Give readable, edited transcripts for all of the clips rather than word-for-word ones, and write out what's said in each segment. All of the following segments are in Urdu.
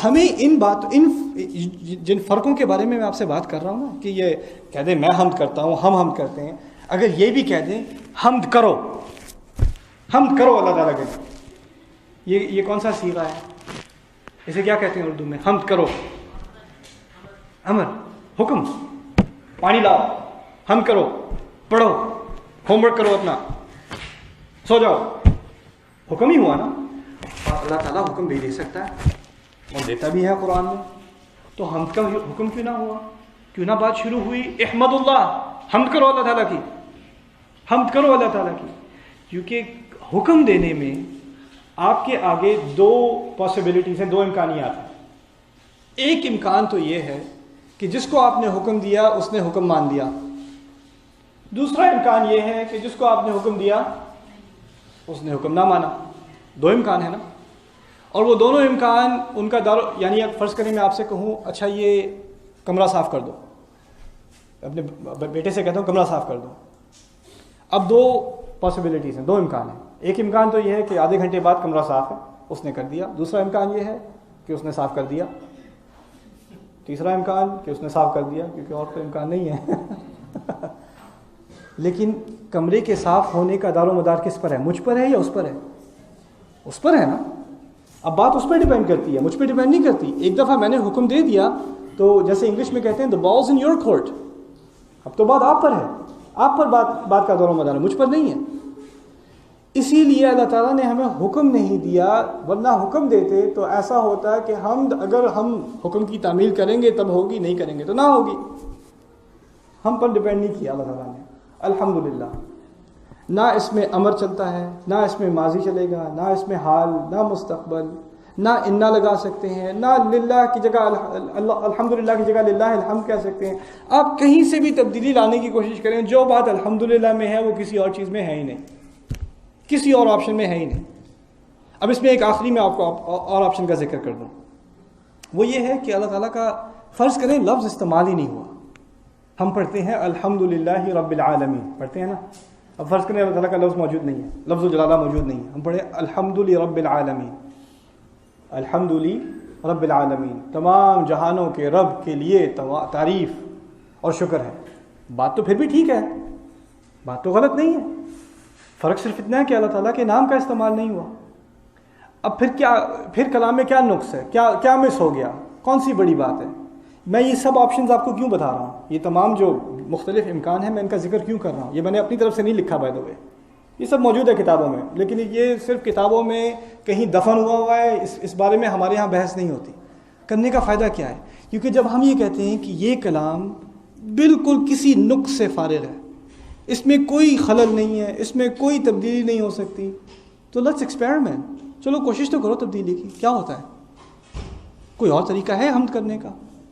ہمیں ان جن فرقوں کے بارے میں آپ سے بات کر رہا ہوں نا، کہ یہ کہہ دیں میں حمد کرتا ہوں، ہم حمد کرتے ہیں، اگر یہ بھی کہہ دیں حمد کرو اللہ تعالیٰ کے، یہ کون سا صیغہ ہے؟ اسے کیا کہتے ہیں اردو میں؟ حمد کرو، امر، حکم، پانی لاؤ، حمد کرو، پڑھو، ہوم ورک کرو اپنا، سو جاؤ، حکم ہی ہوا نا. اللہ تعالیٰ حکم بھی دے سکتا ہے اور دیتا بھی ہے قرآن میں، تو حمد کا حکم کیوں نہ ہوا؟ کیوں نہ بات شروع ہوئی احمد اللہ، حمد کرو اللہ تعالیٰ کی، حمد کرو اللہ تعالیٰ کی. کیونکہ حکم دینے میں آپ کے آگے دو پاسبلٹیز ہیں، دو امکانیات ہیں. ایک امکان تو یہ ہے کہ جس کو آپ نے حکم دیا اس نے حکم مان لیا. دوسرا امکان یہ ہے کہ جس کو آپ نے حکم دیا اس نے حکم نہ مانا. دو امکان ہے نا، اور وہ دونوں امکان ان کا یعنی فرض کریں میں آپ سے کہوں اچھا یہ کمرہ صاف کر دو، اپنے بیٹے سے کہتا ہوں کمرہ صاف کر دو. اب دو پاسبلٹیز ہیں، دو امکان ہیں. ایک امکان تو یہ ہے کہ آدھے گھنٹے بعد کمرہ صاف ہے، اس نے کر دیا. دوسرا امکان یہ ہے کہ اس نے صاف کر دیا. تیسرا امکان کہ اس نے صاف کر دیا، کیونکہ اور کوئی امکان نہیں ہے. لیکن کمرے کے صاف ہونے کا دار و مدار کس پر ہے؟ مجھ پر ہے یا اس پر ہے؟ اس پر ہے نا. اب بات اس پر ڈیپینڈ کرتی ہے، مجھ پہ ڈیپینڈ نہیں کرتی. ایک دفعہ میں نے حکم دے دیا تو جیسے انگلش میں کہتے ہیں the ball's in your court، اب تو بات آپ پر ہے، آپ پر بات کا دور و مدار ہے، مجھ پر نہیں ہے. اسی لیے اللہ تعالیٰ نے ہمیں حکم نہیں دیا، ورنہ حکم دیتے تو ایسا ہوتا کہ اگر ہم حکم کی تعمیل کریں گے تب ہوگی، نہیں کریں گے تو نہ ہوگی. ہم پر ڈیپینڈ نہیں کیا اللہ تعالیٰ نے. الحمدللہ نہ اس میں امر چلتا ہے، نہ اس میں ماضی چلے گا، نہ اس میں حال، نہ مستقبل، نہ انا لگا سکتے ہیں، نہ للہ کی جگہ الحمدللہ کی جگہ للہ الحمد کہہ سکتے ہیں. آپ کہیں سے بھی تبدیلی لانے کی کوشش کریں، جو بات الحمدللہ میں ہے وہ کسی اور چیز میں ہے ہی نہیں، کسی اور آپشن میں ہے ہی نہیں. اب اس میں ایک آخری میں آپ کو اور آپشن کا ذکر کر دوں، وہ یہ ہے کہ اللہ تعالیٰ کا فرض کریں لفظ استعمال ہی نہیں ہوا. ہم پڑھتے ہیں الحمدللہ رب العالمین، پڑھتے ہیں نا. اب فرض کریں اللہ تعالیٰ کا لفظ موجود نہیں ہے، لفظ الجلالہ موجود نہیں ہے، ہم پڑھیں الحمد رب العالمین. الحمد رب العالمین، تمام جہانوں کے رب کے لیے تعریف اور شکر ہے. بات تو پھر بھی ٹھیک ہے، بات تو غلط نہیں ہے. فرق صرف اتنا ہے کہ اللہ تعالیٰ کے نام کا استعمال نہیں ہوا. اب پھر کلام میں کیا نقص ہے، کیا مس ہو گیا، کون سی بڑی بات ہے؟ میں یہ سب آپشنز آپ کو کیوں بتا رہا ہوں؟ یہ تمام جو مختلف امکان ہیں میں ان کا ذکر کیوں کر رہا ہوں؟ یہ میں نے اپنی طرف سے نہیں لکھا بائی دی وے، یہ سب موجود ہے کتابوں میں، لیکن یہ صرف کتابوں میں کہیں دفن ہوا ہے. اس بارے میں ہمارے ہاں بحث نہیں ہوتی. کرنے کا فائدہ کیا ہے؟ کیونکہ جب ہم یہ کہتے ہیں کہ یہ کلام بالکل کسی نقص سے فارغ ہے، اس میں کوئی خلل نہیں ہے، اس میں کوئی تبدیلی نہیں ہو سکتی، تو لیٹس ایکسپیریمنٹ. چلو کوشش تو کرو تبدیلی کی، کیا ہوتا ہے؟ کوئی اور طریقہ ہے حمد کرنے کا؟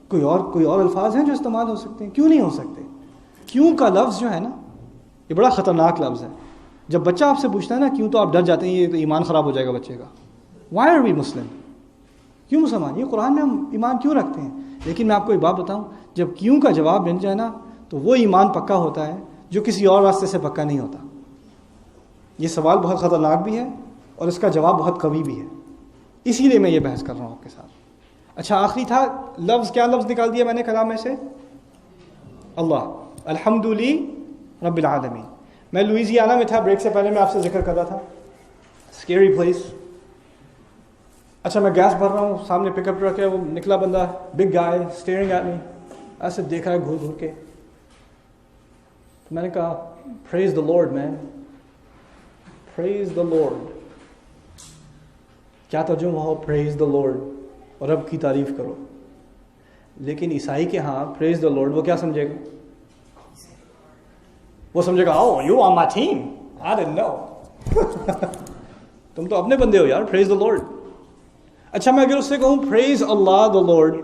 کوئی اور الفاظ ہیں جو استعمال ہو سکتے ہیں؟ کیوں نہیں ہو سکتے؟ کیوں کا لفظ جو ہے نا یہ بڑا خطرناک لفظ ہے. جب بچہ آپ سے پوچھتا ہے نا کیوں، تو آپ ڈر جاتے ہیں یہ تو ایمان خراب ہو جائے گا بچے کا. وائی آر وی مسلم؟ کیوں مسلمان؟ یہ قرآن میں ہم ایمان کیوں رکھتے ہیں؟ لیکن میں آپ کو ایک بات بتاؤں، جب کیوں کا جواب مل جائے نا تو وہ ایمان پکا ہوتا ہے جو کسی اور راستے سے پکا نہیں ہوتا. یہ سوال بہت خطرناک بھی ہے اور اس کا جواب بہت قوی بھی ہے، اسی لیے میں یہ بحث کر رہا ہوں آپ کے ساتھ. اچھا آخری تھا لفظ، کیا لفظ نکال دیا میں نے کلام میں سے؟ اللہ، الحمد رب العالمین. میں لوئزیانا میں تھا، بریک سے پہلے میں آپ سے ذکر کر رہا تھا، اسکیری پلیس. اچھا میں گیس بھر رہا ہوں، سامنے پک اپ ٹرک ہے، وہ نکلا بندہ، big guy staring at me, ایسے دیکھ رہا ہے گھور گھور کے. میں نے کہا پریز دا لارڈ مین، پریز دا لارڈ. کیا ترجمہ ہو پریز دا لارڈ؟ رب کی تعریف کرو. لیکن عیسائی کے ہاں پریز دا لارڈ وہ کیا سمجھے گا؟ وہ سمجھے گا oh you are my team, I don't know. تم تو اپنے بندے ہو یار، پریز دا لارڈ. اچھا میں اگر اس سے کہوں پریز اللہ دا لارڈ،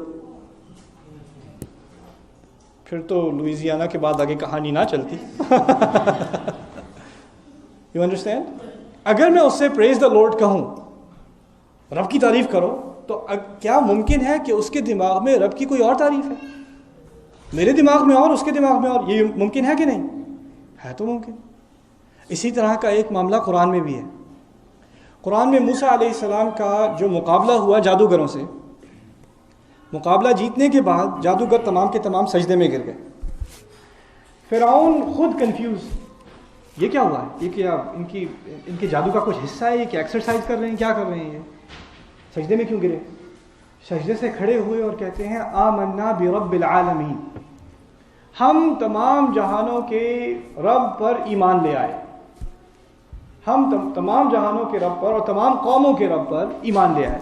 پھر تو لوئزیانا کے بعد آگے کہانی نہ چلتی. You understand? اگر میں اس سے پریز دا لارڈ کہوں، رب کی تعریف کرو، تو کیا ممکن ہے کہ اس کے دماغ میں رب کی کوئی اور تعریف ہے، میرے دماغ میں اور اس کے دماغ میں اور؟ یہ ممکن ہے کہ نہیں؟ ہے تو ممکن. اسی طرح کا ایک معاملہ قرآن میں بھی ہے. قرآن میں موسیٰ علیہ السلام کا جو مقابلہ ہوا جادوگروں سے، مقابلہ جیتنے کے بعد جادوگر تمام کے تمام سجدے میں گر گئے. فرعون خود کنفیوز، یہ کیا ہوا ہے؟ یہ کیا ان کے جادو کا کچھ حصہ ہے؟ یہ کیا ایکسرسائز کر رہے ہیں؟ کیا کر رہے ہیں؟ یہ سجدے میں کیوں گرے؟ سجدے سے کھڑے ہوئے اور کہتے ہیں آمنا برب العالمین، ہم تمام جہانوں کے رب پر ایمان لے آئے. ہم تمام جہانوں کے رب پر اور تمام قوموں کے رب پر ایمان لے آئے.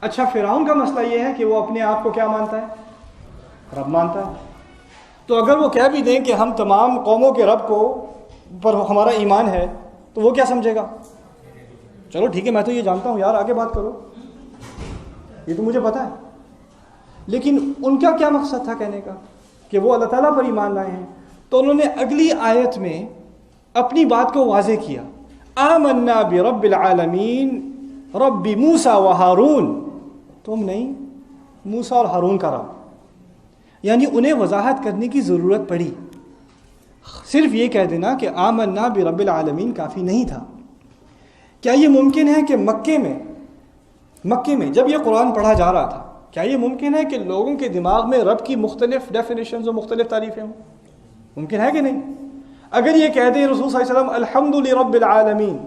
اچھا، فرعون کا مسئلہ یہ ہے کہ وہ اپنے آپ کو کیا مانتا ہے؟ رب مانتا ہے. تو اگر وہ کہہ بھی دیں کہ ہم تمام قوموں کے رب کو پر ہمارا ایمان ہے، تو وہ کیا سمجھے گا؟ چلو ٹھیک ہے، میں تو یہ جانتا ہوں یار، آگے بات کرو، یہ تو مجھے پتا ہے. لیکن ان کا کیا مقصد تھا کہنے کا؟ کہ وہ اللہ تعالیٰ پر ایمان لائے ہیں. تو انہوں نے اگلی آیت میں اپنی بات کو واضح کیا، آمنا برب العالمین رب موسیٰ و ہارون. تم نہیں، موسیٰ اور ہارون کا رب. یعنی انہیں وضاحت کرنے کی ضرورت پڑی. صرف یہ کہہ دینا کہ آمنا برب العالمین کافی نہیں تھا. کیا یہ ممکن ہے کہ مکے میں جب یہ قرآن پڑھا جا رہا تھا، کیا یہ ممکن ہے کہ لوگوں کے دماغ میں رب کی مختلف ڈیفینیشنز و مختلف تعریفیں ہوں؟ ممکن ہے کہ نہیں؟ اگر یہ کہہ دیں رسول صلی اللہ علیہ وسلم الحمد لرب العالمین،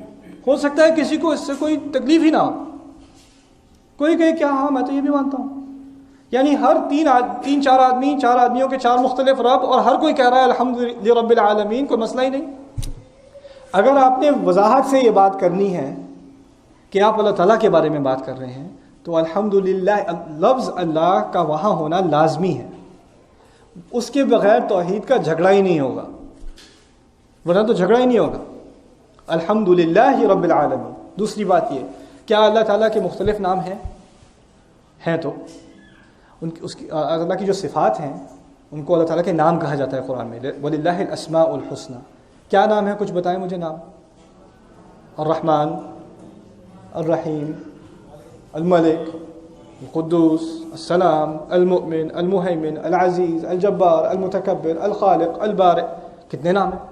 ہو سکتا ہے کسی کو اس سے کوئی تکلیف ہی نہ ہو. کوئی کہے کیا ہاں میں تو یہ بھی مانتا ہوں. یعنی ہر چار آدمیوں کے چار مختلف رب، اور ہر کوئی کہہ رہا ہے الحمد لرب العالمین، کوئی مسئلہ ہی نہیں. اگر آپ نے وضاحت سے یہ بات کرنی ہے کہ آپ اللہ تعالیٰ کے بارے میں بات کر رہے ہیں، تو الحمدللہ لفظ اللہ کا وہاں ہونا لازمی ہے. اس کے بغیر توحید کا جھگڑا ہی نہیں ہوگا، ورنہ تو جھگڑا ہی نہیں ہوگا. الحمدللہ رب العالمین. دوسری بات یہ، کیا اللہ تعالیٰ کے مختلف نام ہیں؟ تو اللہ کی جو صفات ہیں ان کو اللہ تعالیٰ کے نام کہا جاتا ہے قرآن میں. وَلِلَّهِ الْأَسْمَاءُ الْحُسْنَى. کیا نام ہے؟ کچھ بتائیں مجھے نام. الرحمن، الرحیم، الملک، القدوس، السلام، المؤمن، المہیمن، العزیز، الجبار، المتکبر، الخالق، البارئ. کتنے نام ہیں؟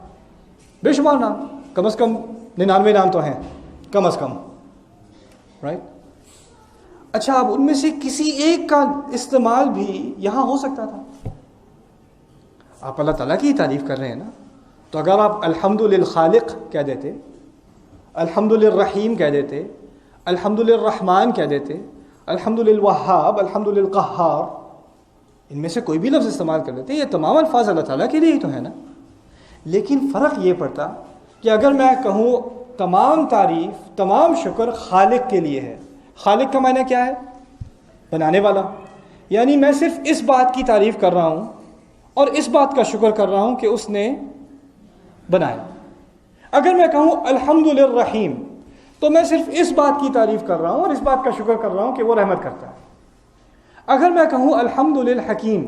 بے شمار نام. کم از کم 99 نام تو ہیں، کم از کم، رائٹ؟ اچھا، اب ان میں سے کسی ایک کا استعمال بھی یہاں ہو سکتا تھا. آپ اللہ تعالیٰ کی ہی تعریف کر رہے ہیں نا، تو اگر آپ الحمد للخالق کہہ دیتے، الحمد للرحیم کہہ دیتے، الحمد للرحمن کہہ دیتے، الحمد للوہاب، الحمد للقہار، ان میں سے کوئی بھی لفظ استعمال کر دیتے، یہ تمام الفاظ اللہ تعالیٰ کے لیے ہی تو ہے نا. لیکن فرق یہ پڑتا کہ اگر میں کہوں تمام تعریف، تمام شکر خالق کے لیے ہے. خالق کا معنی کیا ہے؟ بنانے والا. یعنی میں صرف اس بات کی تعریف کر رہا ہوں اور اس بات کا شکر کر رہا ہوں کہ اس نے بنایا. اگر میں کہوں الحمد للرحیم، تو میں صرف اس بات کی تعریف کر رہا ہوں اور اس بات کا شکر کر رہا ہوں کہ وہ رحمت کرتا ہے. اگر میں کہوں الحمد للحکیم،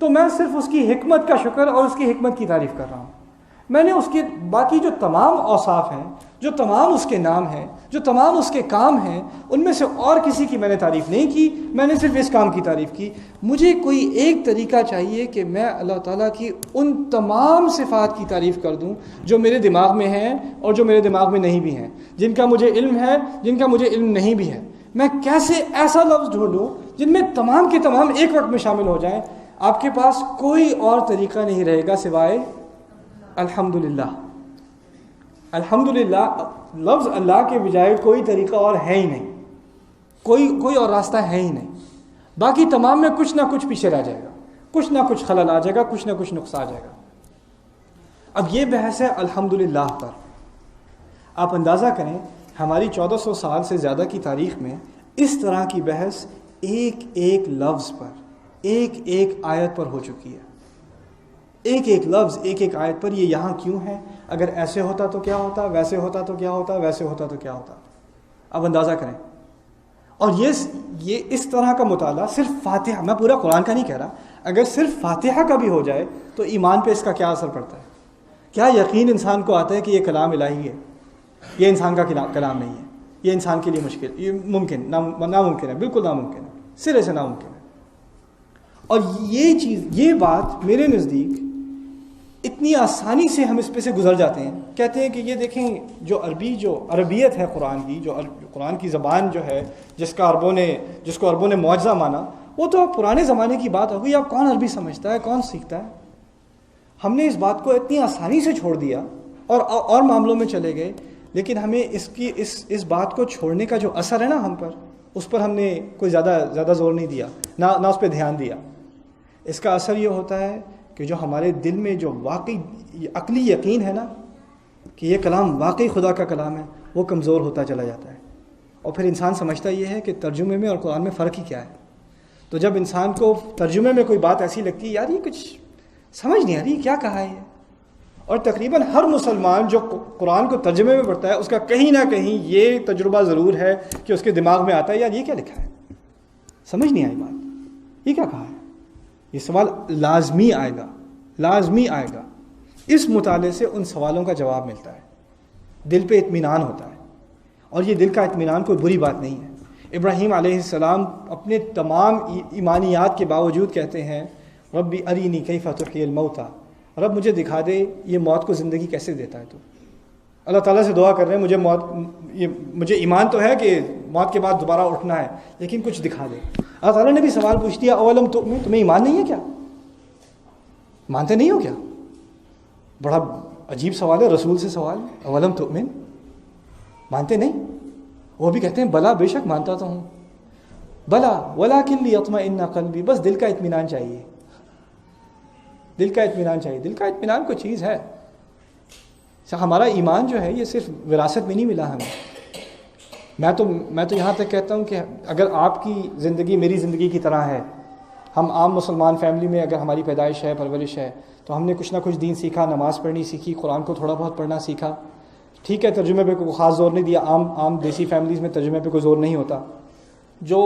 تو میں صرف اس کی حکمت کا شکر اور اس کی حکمت کی تعریف کر رہا ہوں. میں نے اس کے باقی جو تمام اوصاف ہیں، جو تمام اس کے نام ہیں، جو تمام اس کے کام ہیں، ان میں سے اور کسی کی میں نے تعریف نہیں کی، میں نے صرف اس کام کی تعریف کی. مجھے کوئی ایک طریقہ چاہیے کہ میں اللہ تعالیٰ کی ان تمام صفات کی تعریف کر دوں جو میرے دماغ میں ہیں اور جو میرے دماغ میں نہیں بھی ہیں، جن کا مجھے علم ہے، جن کا مجھے علم نہیں بھی ہے. میں کیسے ایسا لفظ ڈھونڈوں جن میں تمام کے تمام ایک وقت میں شامل ہو جائیں؟ آپ کے پاس کوئی اور طریقہ نہیں رہے گا سوائے الحمدللہ. الحمدللہ لفظ اللہ کے بجائے کوئی طریقہ اور ہے ہی نہیں، کوئی اور راستہ ہے ہی نہیں. باقی تمام میں کچھ نہ کچھ پیچھے رہ جائے گا، کچھ نہ کچھ خلل آ جائے گا، کچھ نہ کچھ نقص آ جائے گا. اب یہ بحث ہے الحمدللہ پر. آپ اندازہ کریں ہماری 1400 سال سے زیادہ کی تاریخ میں اس طرح کی بحث ایک ایک لفظ پر، ایک ایک آیت پر ہو چکی ہے. ایک ایک لفظ، ایک ایک آیت پر. یہ یہاں کیوں ہے؟ اگر ایسے ہوتا تو کیا ہوتا، ویسے ہوتا تو کیا ہوتا، ویسے ہوتا تو کیا ہوتا. اب اندازہ کریں. اور یہ اس طرح کا مطالعہ صرف فاتحہ، میں پورا قرآن کا نہیں کہہ رہا، اگر صرف فاتحہ کا بھی ہو جائے تو ایمان پہ اس کا کیا اثر پڑتا ہے؟ کیا یقین انسان کو آتا ہے کہ یہ کلام الہی ہے؟ یہ انسان کا کلام نہیں ہے، یہ انسان کے لیے مشکل، یہ ممکن ناممکن ہے، بالکل ناممکن ہے، سرے سے ناممکن ہے. اور یہ چیز، یہ بات میرے نزدیک اتنی آسانی سے ہم اس پہ سے گزر جاتے ہیں. کہتے ہیں کہ یہ دیکھیں جو عربیت ہے قرآن کی، جو قرآن کی زبان جو ہے، جس کو عربوں نے معجزہ مانا، وہ تو اب پرانے زمانے کی بات ہوگی، اب کون عربی سمجھتا ہے، کون سیکھتا ہے. ہم نے اس بات کو اتنی آسانی سے چھوڑ دیا اور معاملوں میں چلے گئے، لیکن ہمیں اس بات کو چھوڑنے کا جو اثر ہے نا ہم پر، اس پر ہم نے کوئی زیادہ زور نہیں دیا، نہ اس پہ دھیان دیا. اس کا اثر یہ ہوتا ہے کہ جو ہمارے دل میں جو واقعی عقلی یقین ہے نا کہ یہ کلام واقعی خدا کا کلام ہے، وہ کمزور ہوتا چلا جاتا ہے. اور پھر انسان سمجھتا یہ ہے کہ ترجمے میں اور قرآن میں فرق ہی کیا ہے. تو جب انسان کو ترجمے میں کوئی بات ایسی لگتی ہے، یار یہ کچھ سمجھ نہیں آ رہی کیا کہا ہے یہ، اور تقریباً ہر مسلمان جو قرآن کو ترجمے میں پڑھتا ہے اس کا کہیں نہ کہیں یہ تجربہ ضرور ہے کہ اس کے دماغ میں آتا ہے یار یہ کیا لکھا ہے، سمجھ نہیں آئی بات، یہ کیا کہا ہے. یہ سوال لازمی آئے گا. اس مطالعے سے ان سوالوں کا جواب ملتا ہے، دل پہ اطمینان ہوتا ہے. اور یہ دل کا اطمینان کوئی بری بات نہیں ہے. ابراہیم علیہ السلام اپنے تمام ایمانیات کے باوجود کہتے ہیں ربی ارینی کیف تحیی الموتى، رب مجھے دکھا دے یہ موت کو زندگی کیسے دیتا ہے تو. اللہ تعالیٰ سے دعا کر رہے ہیں مجھے ایمان تو ہے کہ موت کے بعد دوبارہ اٹھنا ہے، لیکن کچھ دکھا دے. اللہ تعالیٰ نے بھی سوال پوچھ دیا اولم تؤمن، تمہیں ایمان نہیں ہے کیا، مانتے نہیں ہو کیا. بڑا عجیب سوال ہے رسول سے سوال، اولم تؤمن، مانتے نہیں. وہ بھی کہتے ہیں بلا بے شک مانتا تو ہوں، بلا ولکن لیطمئن قلبی، بس دل کا اطمینان چاہیے. دل کا اطمینان کوئی چیز ہے. ہمارا ایمان جو ہے یہ صرف وراثت میں نہیں ملا ہمیں. میں تو یہاں تک کہتا ہوں کہ اگر آپ کی زندگی میری زندگی کی طرح ہے، ہم عام مسلمان فیملی میں اگر ہماری پیدائش ہے، پرورش ہے، تو ہم نے کچھ نہ کچھ دین سیکھا، نماز پڑھنی سیکھی، قرآن کو تھوڑا بہت پڑھنا سیکھا. ٹھیک ہے ترجمے پہ کوئی خاص زور نہیں دیا، عام دیسی فیملیز میں ترجمے پہ کوئی زور نہیں ہوتا. جو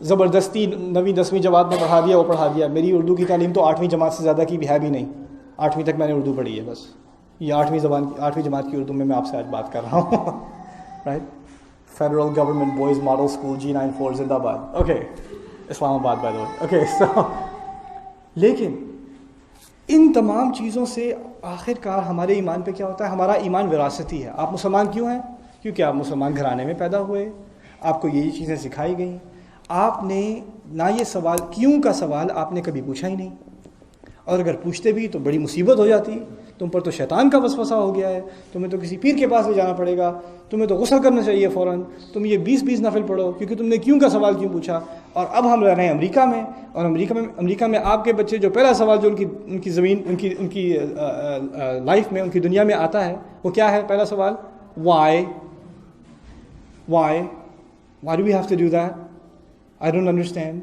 زبردستی 9ویں 10ویں جماعت میں پڑھا دیا وہ پڑھا دیا. میری اردو کی تعلیم تو 8ویں جماعت سے زیادہ کی بھی ہے بھی نہیں، 8ویں تک میں نے اردو پڑھی ہے بس. یہ 8ویں جماعت کی اردو میں آپ سے آج بات کر رہا ہوں. Right, federal government boys model school G94 زندہ باد. اوکے، اسلام آباد by the way. Okay so لیکن ان تمام چیزوں سے آخر کار ہمارے ایمان پہ کیا ہوتا ہے؟ ہمارا ایمان وراثتی ہے. آپ مسلمان کیوں ہیں؟ کیونکہ آپ مسلمان گھرانے میں پیدا ہوئے، آپ کو یہی چیزیں سکھائی گئیں. آپ نے نہ یہ سوال کیوں کا سوال آپ نے کبھی پوچھا ہی نہیں، اور اگر پوچھتے بھی تو بڑی مصیبت ہو جاتی. تم پر تو شیطان کا وسوسہ ہو گیا ہے، تمہیں تو کسی پیر کے پاس لے جانا پڑے گا، تمہیں تو غسل کرنا چاہیے فوراً، تم یہ 20 نفل پڑھو کیونکہ تم نے کیوں کا سوال کیوں پوچھا. اور اب ہم رہ رہے ہیں امریکہ میں، اور امریکہ میں آپ کے بچے جو پہلا سوال جو ان کی زمین ان کی لائف میں، ان کی دنیا میں آتا ہے، وہ کیا ہے؟ پہلا سوال why do we have to do that? I don't understand.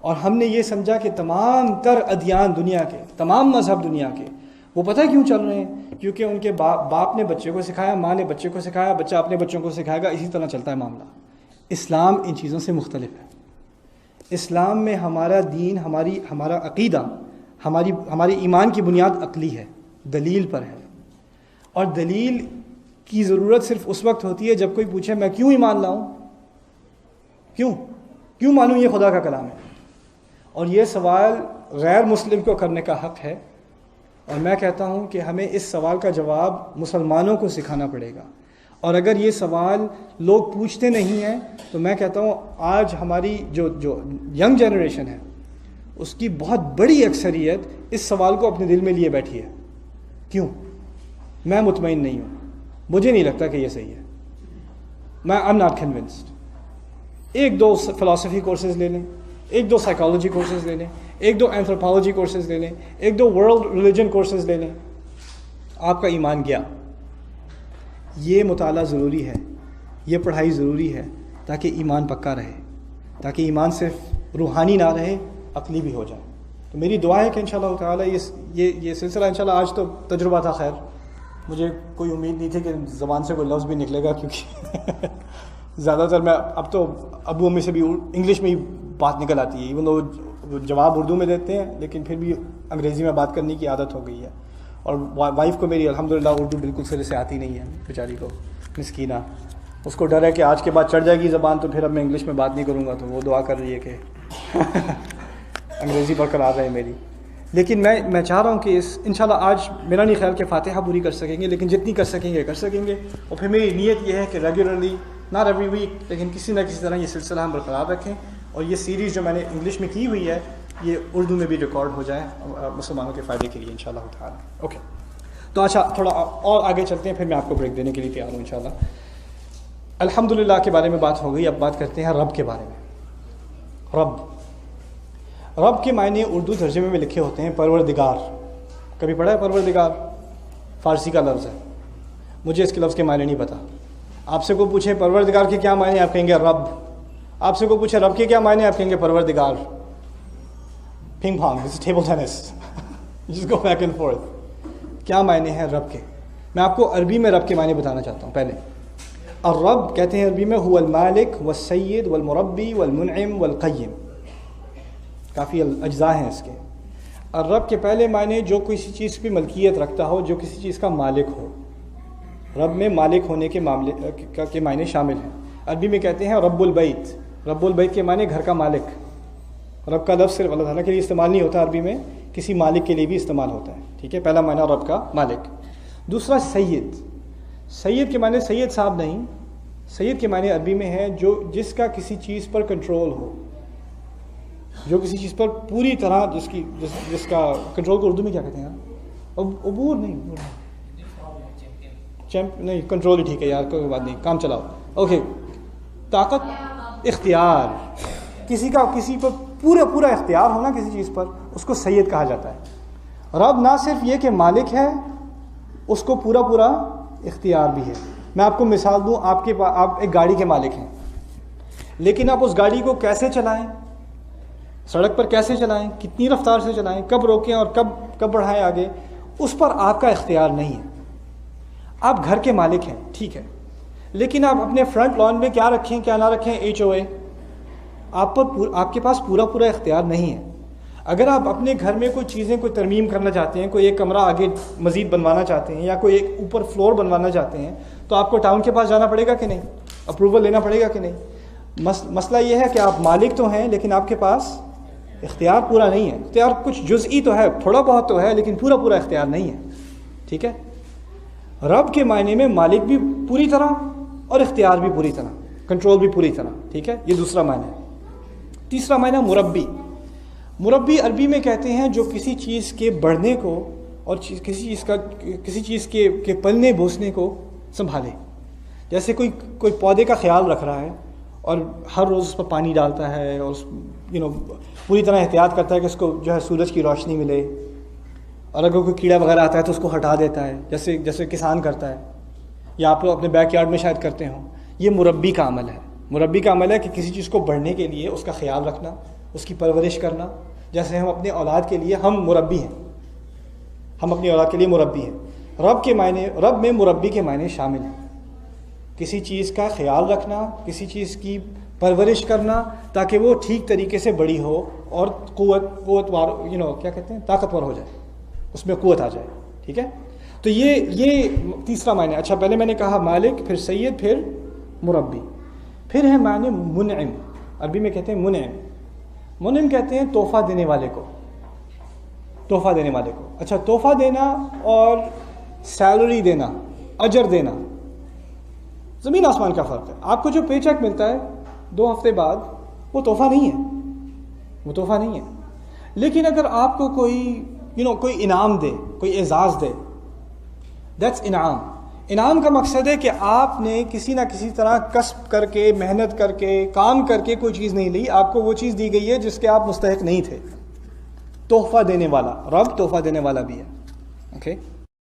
اور ہم نے یہ سمجھا کہ تمام تر ادیان دنیا کے، تمام مذہب دنیا کے، وہ پتہ کیوں چل رہے ہیں؟ کیونکہ ان کے باپ نے بچے کو سکھایا، ماں نے بچے کو سکھایا، بچہ اپنے بچوں کو سکھائے گا، اسی طرح چلتا ہے معاملہ. اسلام ان چیزوں سے مختلف ہے. اسلام میں ہمارا دین، ہمارا عقیدہ، ہماری ایمان کی بنیاد عقلی ہے، دلیل پر ہے. اور دلیل کی ضرورت صرف اس وقت ہوتی ہے جب کوئی پوچھے میں کیوں ایمان لاؤں، کیوں مانوں یہ خدا کا کلام ہے. اور یہ سوال غیر مسلم کو کرنے کا حق ہے. اور میں کہتا ہوں کہ ہمیں اس سوال کا جواب مسلمانوں کو سکھانا پڑے گا. اور اگر یہ سوال لوگ پوچھتے نہیں ہیں تو میں کہتا ہوں آج ہماری جو ینگ جنریشن ہے اس کی بہت بڑی اکثریت اس سوال کو اپنے دل میں لیے بیٹھی ہے. کیوں؟ میں مطمئن نہیں ہوں، مجھے نہیں لگتا کہ یہ صحیح ہے. میں I'm not convinced. 1-2 فلسفی کورسز لے لیں، 1-2 سائیکالوجی کورسز لے لیں، 1-2 اینتھروپالوجی کورسز لے لیں، 1-2 ورلڈ ریلیجن کورسز لے لیں، آپ کا ایمان گیا. یہ مطالعہ ضروری ہے، یہ پڑھائی ضروری ہے تاکہ ایمان پکا رہے، تاکہ ایمان صرف روحانی نہ رہے، عقلی بھی ہو جائے. تو میری دعا ہے کہ انشاءاللہ تعالیٰ یہ سلسلہ انشاءاللہ آج تو تجربہ تھا. خیر مجھے کوئی امید نہیں تھی کہ زبان سے کوئی لفظ بھی نکلے گا، کیونکہ زیادہ تر میں اب تو ابو امی سے بھی انگلش میں ہی بات نکل آتی ہے. ایون وہ جواب اردو میں دیتے ہیں لیکن پھر بھی انگریزی میں بات کرنے کی عادت ہو گئی ہے. اور وائف کو میری الحمدللہ اردو بالکل سرے سے آتی نہیں ہے، بیچاری کو، مسکینہ. اس کو ڈر ہے کہ آج کے بعد چڑھ جائے گی زبان تو پھر اب میں انگلش میں بات نہیں کروں گا. تو وہ دعا کر رہی ہے کہ انگریزی برقرار رہے میری. لیکن میں چاہ رہا ہوں کہ انشاءاللہ آج میرا نہیں خیال کہ فاتحہ پوری کر سکیں گے، لیکن جتنی کر سکیں گے کر سکیں گے. اور پھر میری نیت یہ ہے کہ ریگولرلی، ناٹ ایوری ویک، لیکن کسی نہ کسی طرح یہ سلسلہ ہم برقرار رکھیں اور یہ سیریز جو میں نے انگلش میں کی ہوئی ہے یہ اردو میں بھی ریکارڈ ہو جائے مسلمانوں کے فائدے کے لیے انشاءاللہ تعالی. اوکے تو اچھا تھوڑا اور آگے چلتے ہیں، پھر میں آپ کو بریک دینے کے لیے تیار ہوں انشاءاللہ. الحمدللہ کے بارے میں بات ہو گئی، اب بات کرتے ہیں رب کے بارے میں. رب کے معنی اردو ترجمے میں لکھے ہوتے ہیں پروردگار. کبھی پڑھا ہے پروردگار؟ فارسی کا لفظ ہے، مجھے اس کے لفظ کے معنی نہیں پتہ. آپ سے کوئی پوچھے پروردگار کے کیا معنی، آپ کہیں گے رب. آپ سے کوئی پوچھے رب کے کیا معنی، آپ کہیں گے پروردگار. پنگ پانگ، ٹیبل ٹینس، جس کو بیک اینڈ فورتھ. کیا معنی ہیں رب کے؟ میں آپ کو عربی میں رب کے معنی بتانا چاہتا ہوں. پہلے الرب کہتے ہیں عربی میں هو المالک والسید والمربی والمنعم والقیم. کافی اجزاء ہیں اس کے. الرب کے پہلے معنی جو کسی چیز کی ملکیت رکھتا ہو، جو کسی چیز کا مالک ہو. رب میں مالک ہونے کے معاملے کے معنی شامل ہیں. عربی میں کہتے ہیں رب البیت. رب البیت کے معنی گھر کا مالک. رب کا لفظ صرف اللہ تعالیٰ کے لیے استعمال نہیں ہوتا عربی میں، کسی مالک کے لیے بھی استعمال ہوتا ہے. ٹھیک ہے، پہلا معنی رب کا مالک. دوسرا سید. سید کے معنی سید صاحب نہیں، سید کے معنی عربی میں ہے جو جس کا کسی چیز پر کنٹرول ہو، جو کسی چیز پر پوری طرح جس کا کنٹرول کو اردو میں کیا کہتے ہیں؟ عبور نہیں، نہیں کنٹرول ہی ٹھیک ہے یار، کوئی بات نہیں، کام چلاؤ. اوکے، طاقت، اختیار، کسی پر پورا اختیار ہونا کسی چیز پر، اس کو سید کہا جاتا ہے. رب نہ صرف یہ کہ مالک ہے، اس کو پورا اختیار بھی ہے. میں آپ کو مثال دوں، آپ ایک گاڑی کے مالک ہیں، لیکن آپ اس گاڑی کو کیسے چلائیں، سڑک پر کیسے چلائیں، کتنی رفتار سے چلائیں، کب روکیں اور کب بڑھائیں آگے، اس پر آپ کا اختیار نہیں ہے. آپ گھر کے مالک ہیں، ٹھیک ہے، لیکن آپ اپنے فرنٹ لان میں کیا رکھیں کیا نہ رکھیں، HOA، آپ کے پاس پورا اختیار نہیں ہے. اگر آپ اپنے گھر میں کوئی ترمیم کرنا چاہتے ہیں، کوئی ایک کمرہ آگے مزید بنوانا چاہتے ہیں، یا کوئی ایک اوپر فلور بنوانا چاہتے ہیں، تو آپ کو ٹاؤن کے پاس جانا پڑے گا کہ نہیں، اپروول لینا پڑے گا کہ نہیں. مسئلہ یہ ہے کہ آپ مالک تو ہیں لیکن آپ کے پاس اختیار پورا نہیں ہے. اختیار کچھ جزئی تو ہے، تھوڑا بہت تو ہے، لیکن پورا اختیار نہیں ہے. ٹھیک ہے، رب کے معنی میں مالک بھی پوری طرح اور اختیار بھی پوری طرح، کنٹرول بھی پوری طرح. ٹھیک ہے، یہ دوسرا معنی ہے. تیسرا معنی مربی. مربی عربی میں کہتے ہیں جو کسی چیز کے بڑھنے کو اور کسی چیز کے پلنے بوسنے کو سنبھالے. جیسے کوئی پودے کا خیال رکھ رہا ہے اور ہر روز اس پر پانی ڈالتا ہے اور پوری طرح احتیاط کرتا ہے کہ اس کو جو ہے سورج کی روشنی ملے، اور اگر کوئی کیڑا وغیرہ آتا ہے تو اس کو ہٹا دیتا ہے، جیسے کسان کرتا ہے، یا آپ اپنے بیک یارڈ میں شاید کرتے ہوں. یہ مربی کا عمل ہے. مربی کا عمل ہے کہ کسی چیز کو بڑھنے کے لیے اس کا خیال رکھنا، اس کی پرورش کرنا. جیسے ہم اپنے اولاد کے لیے ہم مربی ہیں، ہم اپنی اولاد کے لیے مربی ہیں. رب میں مربی کے معنی شامل ہیں. کسی چیز کا خیال رکھنا، کسی چیز کی پرورش کرنا تاکہ وہ ٹھیک طریقے سے بڑی ہو اور کیا کہتے ہیں، طاقتور ہو جائے، اس میں قوت آ جائے. ٹھیک ہے، تو یہ تیسرا معنی. اچھا، پہلے میں نے کہا مالک، پھر سید، پھر مربی. پھر ہے معنی منعم. عربی میں کہتے ہیں منعم. منعم کہتے ہیں تحفہ دینے والے کو. تحفہ دینے والے کو. اچھا، تحفہ دینا اور سیلری دینا، اجر دینا، زمین آسمان کا فرق ہے. آپ کو جو پے چیک ملتا ہے 2 ہفتے بعد، وہ تحفہ نہیں ہے، وہ تحفہ نہیں ہے. لیکن اگر آپ کو کوئی انعام دے، کوئی اعزاز دے، دیٹس انعام. انعام کا مقصد ہے کہ آپ نے کسی نہ کسی طرح کسب کر کے، محنت کر کے، کام کر کے کوئی چیز نہیں لی، آپ کو وہ چیز دی گئی ہے جس کے آپ مستحق نہیں تھے. تحفہ دینے والا، رب تحفہ دینے والا بھی ہے. اوکے